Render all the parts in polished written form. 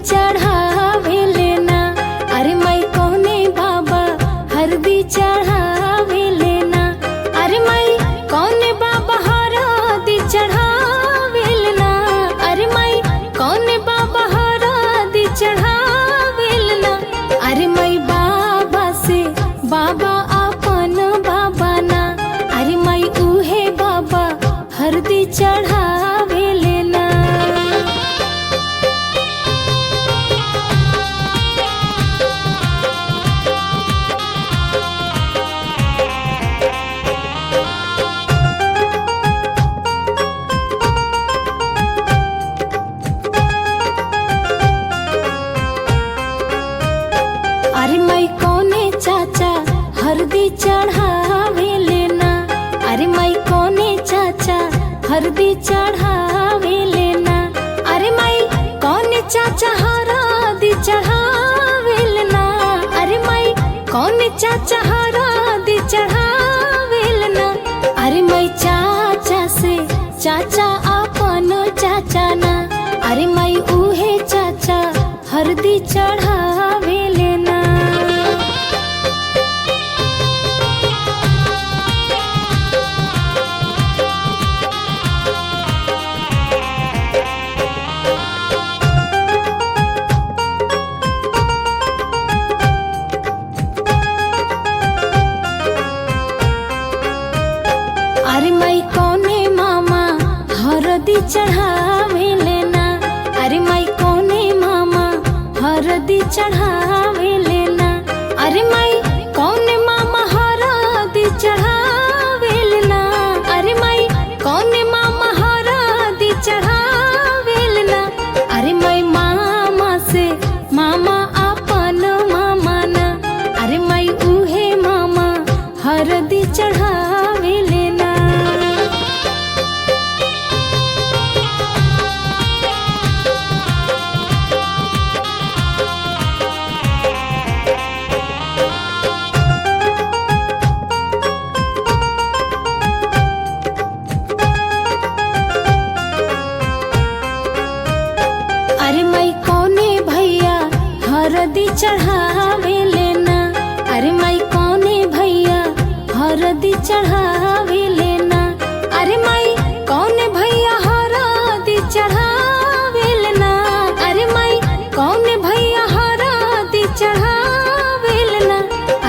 चढ़ावे लेना। अरे माई कौने बाबा हरदी चढ़ावे लेना। अरे माई कौने बाबा हरदी चढ़ावे लेना। अरे माई कौने बाबा हरदी चढ़ावे लेना। अरे माई बाबा से बाबा अपन बाबा ना। अरे माई उहे बाबा हरदी चढ़ावे लेना। अरे माई कौने चाचा हरदी चढ़ावे लेना। अरे माई कौने चाचा हरदी चढ़ावे लेना। अरे माई कौने चाचा हरदी चढ़ावे लेना। अरे माई कौने चाचा हरदी चढ़ावे लेना। अरे माई चाचा से चाचा अपन चाचा ना। अरे माई उहे चाचा हरदी चढ़ावे लेना। अरे माई कौने मामा हरदी चढ़ावे लेना। अरे माई कौने मामा हरदी चढ़ावे लेना। अरे माई कौने मामा हरदी चढ़ावे लेना। अरे माई कौने मामा हरदी चढ़ावे लेना। अरे माई मामा से मामा अपन मामा ना। अरे माई उहे मामा हरदी चढ़ावे लेना। अरे माई कौने भैया हरदी चढ़ावे लेना। अरे माई कौने भैया हरदी चढ़ावे लेना। अरे माई कौने भैया हरदी चढ़ावे लेना। अरे माई कौने भैया हरदी चढ़ावे लेना।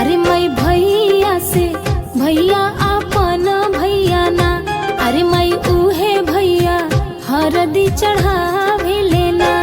अरे माई भैया से भैया अपन भैया ना। अरे माई उहे भैया हरदी चढ़ावे लेना।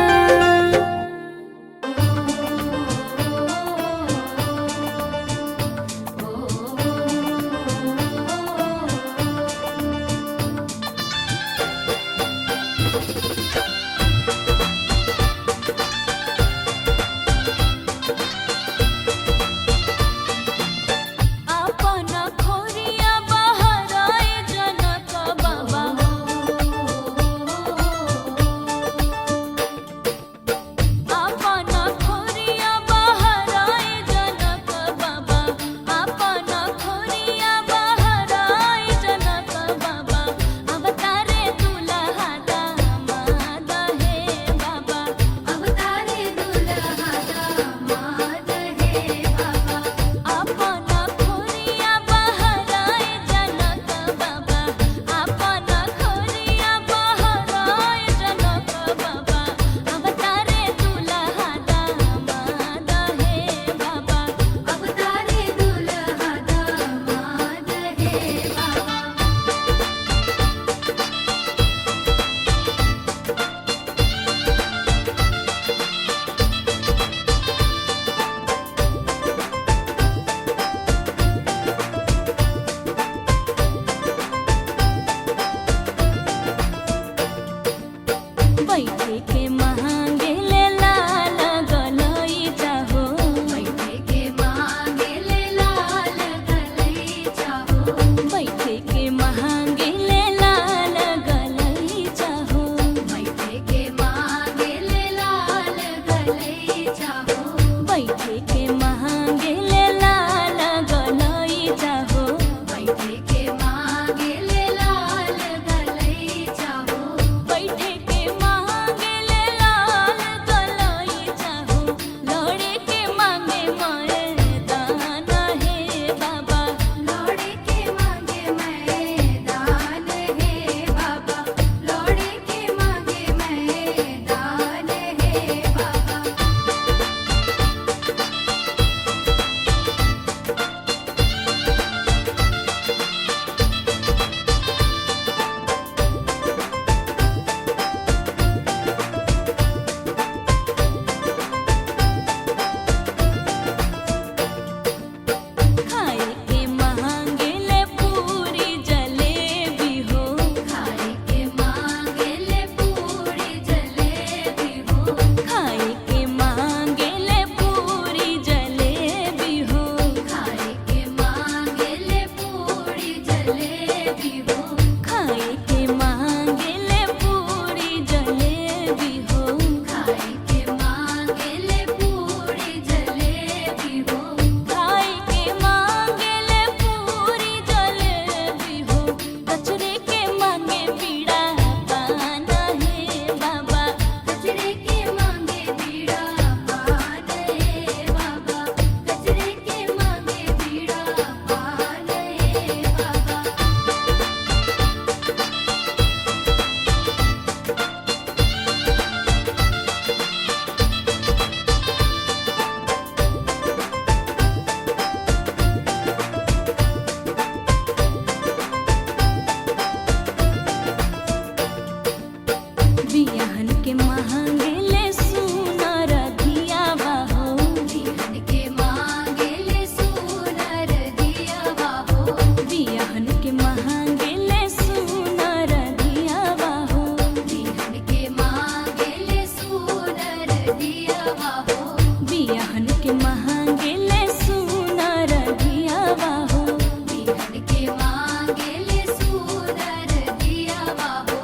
बियाहन के महंगेले सुनर दियावा हो बियाहन के मांगेले सुनर दियावा हो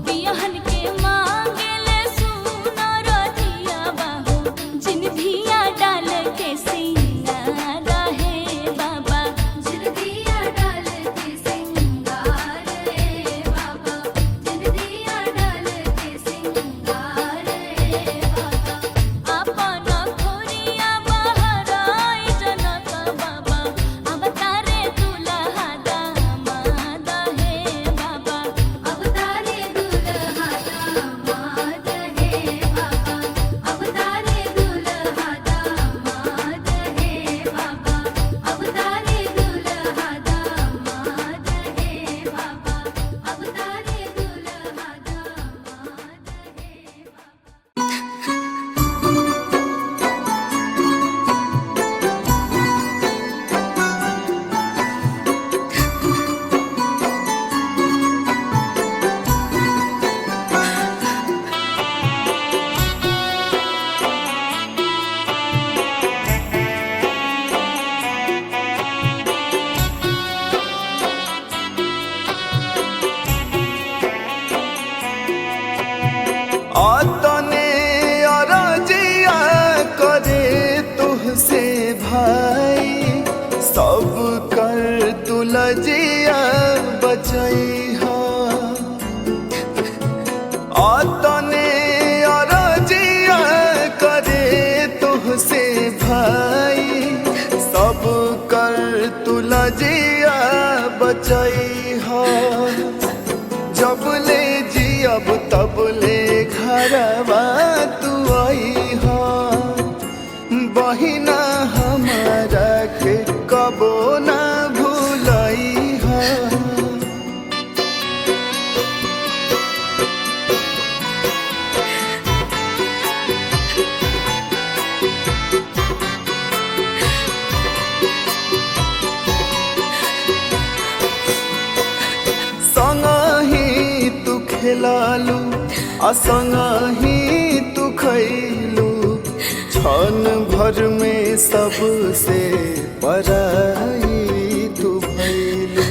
बियाहन के मांगेले सुनर दियावा हो जिन धिया डाल के सिंगार है बाबा जिन धिया डाल के सिंगार है बाबा जिन धिया डाल के सिंगार है बाबा अपन खोरिया बहराई जनक बाबा अवतारे दुल्हा दामाद है बाबा अवतारे दुल्हा दामाद है बाबा अवतारे दुल्हा दामाद है बाबा अवतारे दुल्हा दामाद है बाबा अवतारे दुल्हा दामाद है आतने अरजिया करे तुहसे भाई सब कर तुलजिया बचैहा आतने अरजिया करे तुहसे भाई सब कर तुलजिया बचैहा जब ले जियब तब ले घरवा तू आई हा बहिना हमारा के कबो ना भूलई हा संगही तू खेलालू असंगही तू खैलू क्षण भर में सबसे पराई तू भैलू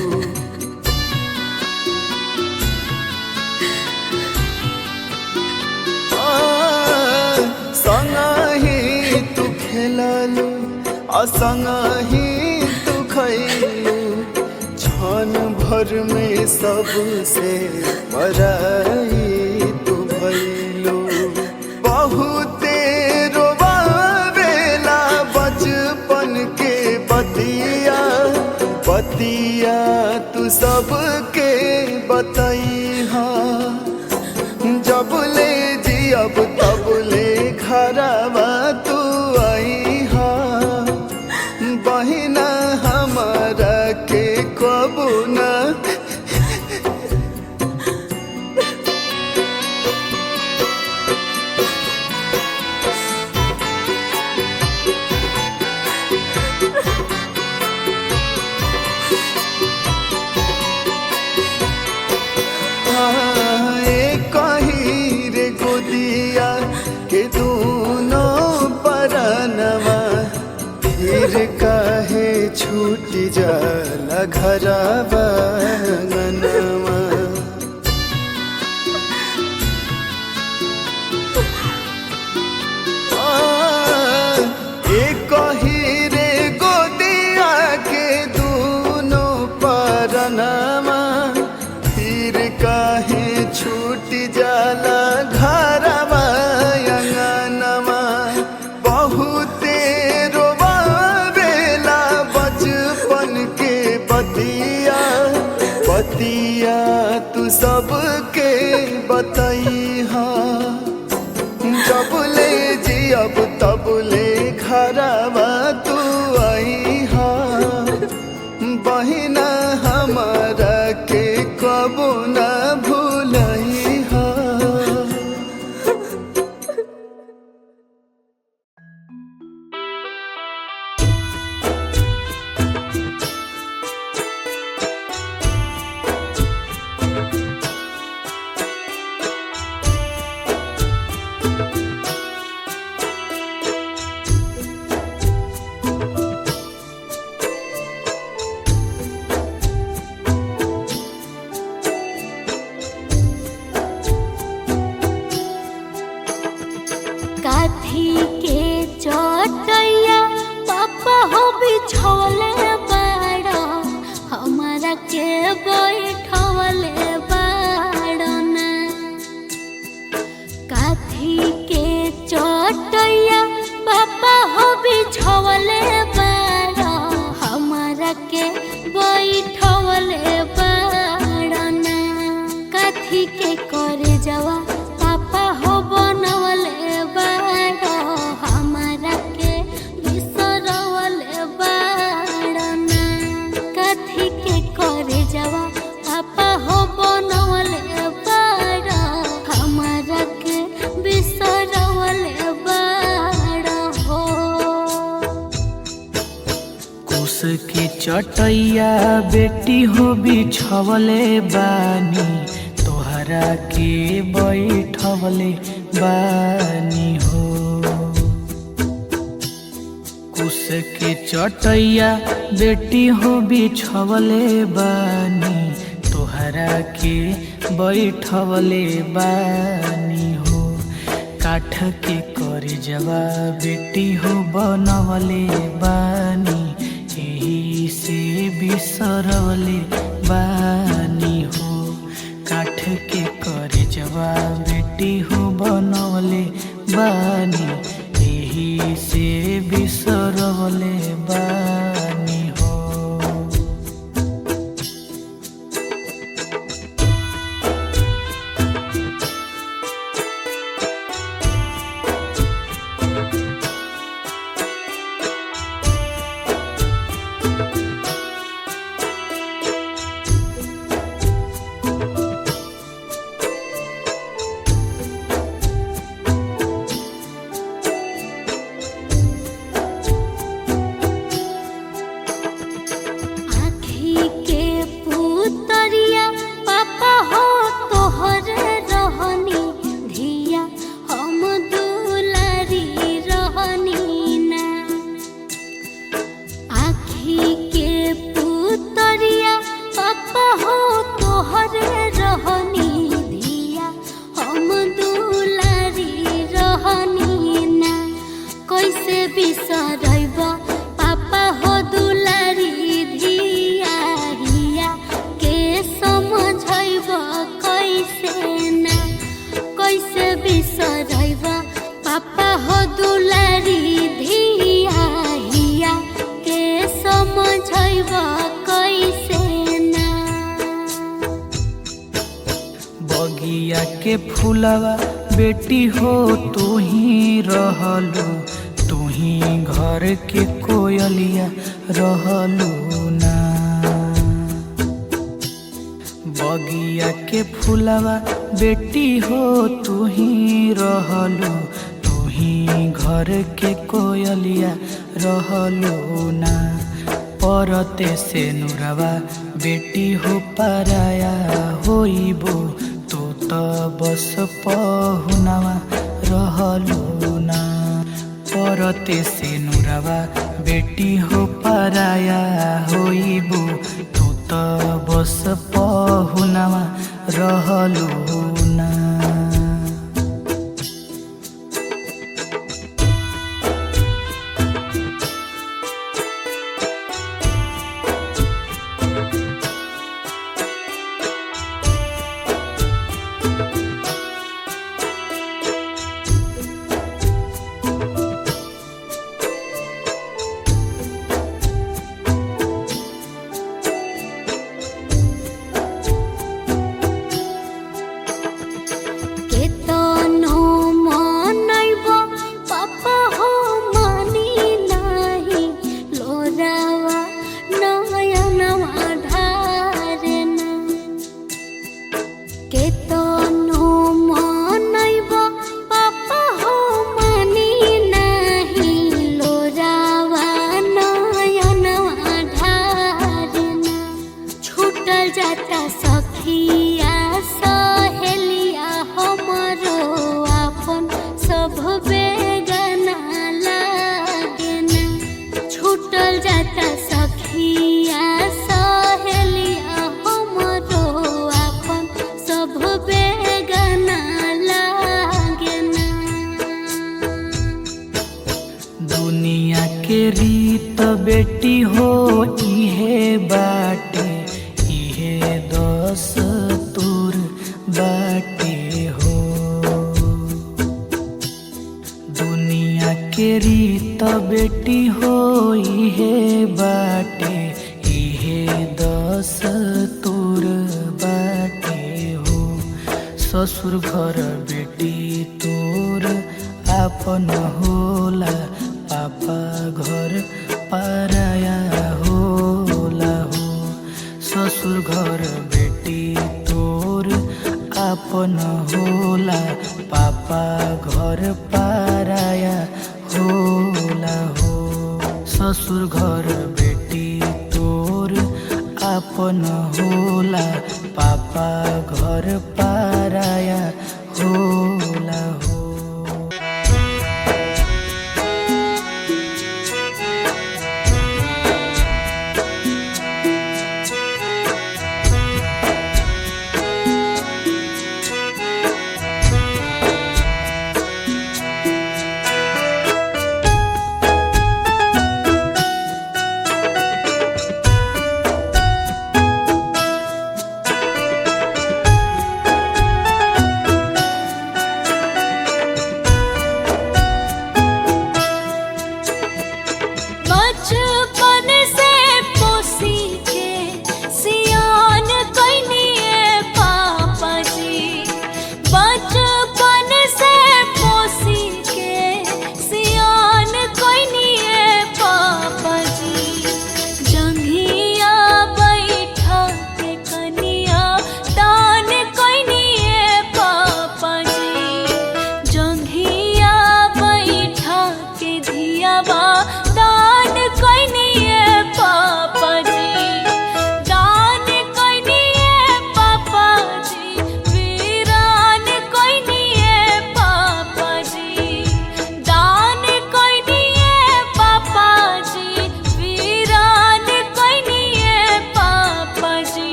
संगही तू खेलालू असंगही तू खैलू क्षण भर में सबसे पराई तू भैलू बहुते रोवावेला बचपन के बतिया बतिया तू सबके बतैहा जब ले जियब तब ले घरवा तू आईहा बहिना हमारा के कबू ना कही रे गोदिया के दोनों परनवा फिर काहे छूट जाला घरवा अंगनवा कही रे गोदिया के दोनों परनवा फिर काहे छूट जाला घरवा अंगनवा बहुते रोवावेला बचपन के बतिया बतिया तू सबके बतैहा जब ले जियब तब ले घरवा तू आईहा बहिना हमारा के कबो ना भूलैहा के चटैया बेटी हो बिछवले बानी तोहरा के बैठवले बानी हो। कुश के चटैया बेटी हो बिछवले बानी तोहरा के बैठवले बानी हो। काठ के करजवा बेटी हो बनवले बानी यही से बिसरवले बानी हो। काठ के करजवा बेटी हो बनवले बानी यही से बिसरवले बानी हो। बगिया के फूलवा बेटी हो तू ही रहलू तू ही घर के कोयलिया रहलू ना। बगिया के फूलवा बेटी हो तू ही रहलू तू ही घर के कोयलिया रहलू ना। परते से नुरवा बेटी हो पराया होइबो तो त बस पहुनवा रहलू ना। परते से नुरवा बेटी हो पराया होइबो तो त बस पहुनवा रहलू ना। दुनिया के रीत बेटी हो इहे बाटे इहे दस्तूर बाटे हो। दुनिया के रीत बेटी हो इहे बाटे इहे दस्तूर बाटे हो। ससुर घर बेटी तोर आपन होला पापा घर पराया होला हो। ससुर घर बेटी तोर आपन होला पापा घर पराया होला हो। ससुर घर बेटी आपन होला, पापा घर पाराया होला हो।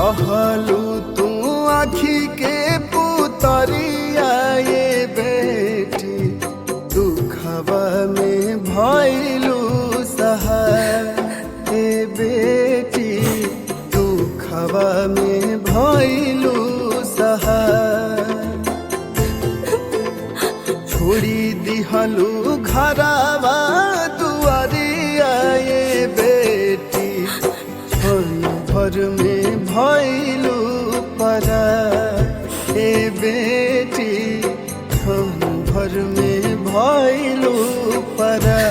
रहलू तू आखी के पुतरिया ये बेटी दुखवा में भइलू सहाय ए बेटी दुखवा में भइलू सहाय छोड़ी दिहलू घरवा दुआरिया ये बेटी क्षण भर में भइलू परा ए बेटी क्षण भर में भइलू परा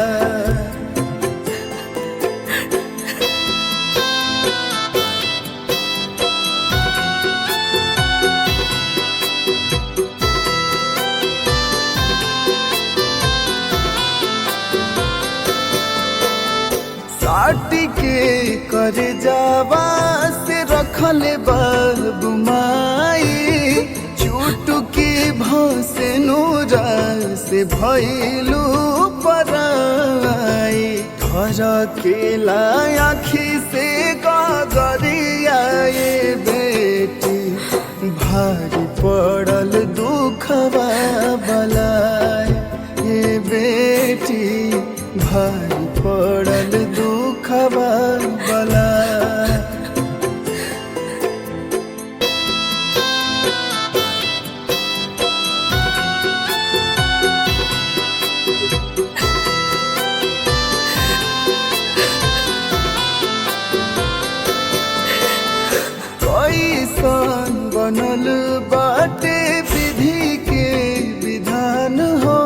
साटी के कर जावा से रखले बाबू माई चुटकी भसे नूरा से भइलू पराई घर के आखी से गगरिया ये बेटी भारी पड़ल दुखवा बलाई ये बेटी भारी पड़ल दुखवा बला कैसन बनल बाटे विधि के विधान हो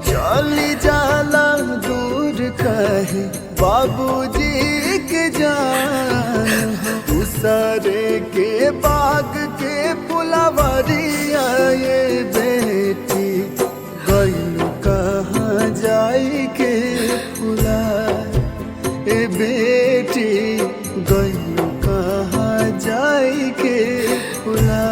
चली जाला दूर कहे बाबूजी के जान दूसरे के बाग के पुलवरिया ये बेटी गइलू कहाँ जाई के पुला ए बेटी गइलू कहाँ जाई के पुला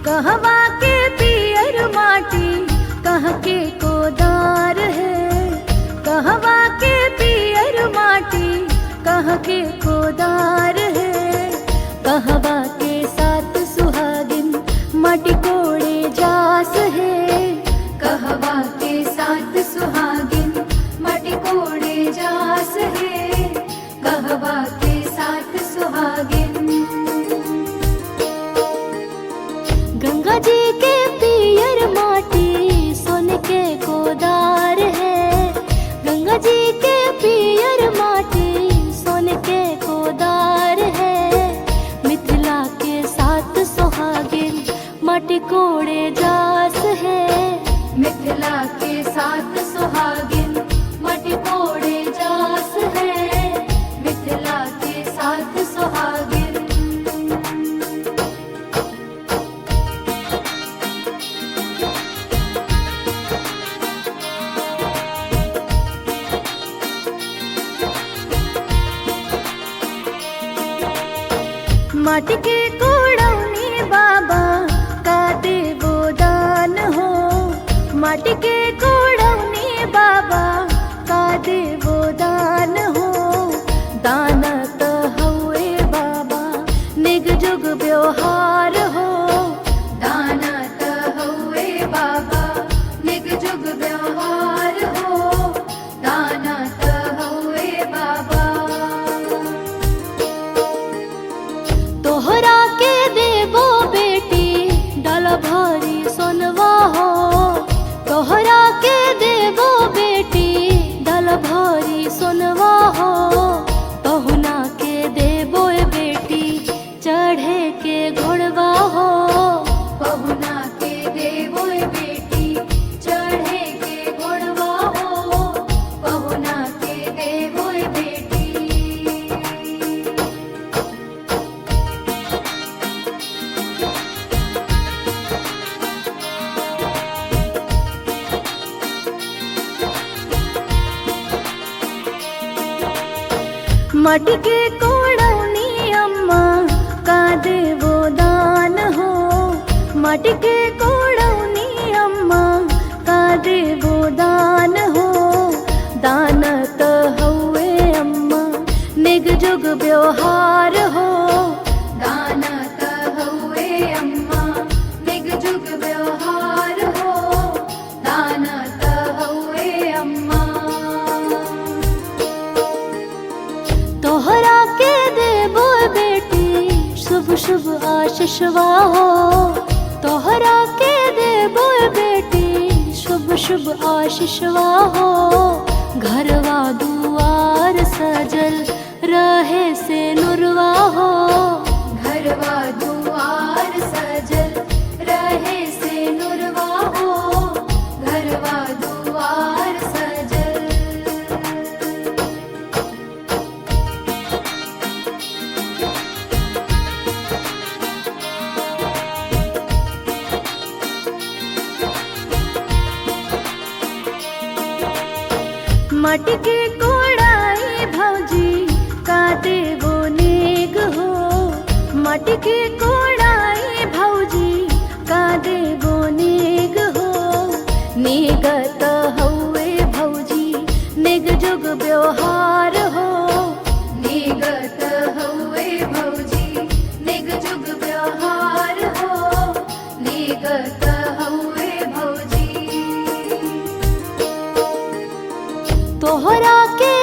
कहवा के पियर माटी कहाँ के कोदार है कहवा के पियर माटी कहाँ के कोदार है कहवा के साथ सुहागिन माटी कोड़े जास है कहवा के साथ सुहागिन माटी कोड़े जास है कहवा के साथ सुहागिन गंगा जी के पियर माटी सोने के कोदार है गंगा जी के पियर माटी सोने के कोदार है मिथिला के साथ सुहागिन माटी कोड़े जास है मिथिला के साथ सुहागिन माटी कोड़े जास है मिथिला के साथ सुहागिन माटी के कोड़ौनी बाबा का देवो दान हो माटी के कोड़ौनी बाबा का देवो दान हो दान तो हुए बाबा निग जुग व्यवहार हो दान तो हुए बाबा निग जुग व्यवहार हो दान तो हुए बाबा तोहरा के देवो बेटी डाला भारी सोनवा हो तोहरा के देवो बेटी माटी के कोड़ौनी अम्मा का देवो दान हो। माटी के कोड़ौनी अम्मा का देवो दान हो। दान त हउए अम्मा निग जुग व्यवहार हो। दान त हउए अम्मा निग जुग व्यवहार हो। दान त हउए अम्मा तोहरा के देबो बेटी शुभ शुभ आशीषवा हो। तोहरा के देबो बेटी शुभ शुभ आशीषवा हो। घरवा दुआर सजल रहे से नुरवा हो। घरवा दुआर सजल रहे से नुरवा हो। घरवा दुआर सजल माटी के कोड़ाई भौजी का देवो नेग हो। माटी के कोड़ाई भौजी का देवो नेग हो। नेगत हउए भौजी निग जुग व्यवहार हो। नेगत हउए भौजी निग जुग व्यवहार हो। नेगत हउए भौजी तोहरा के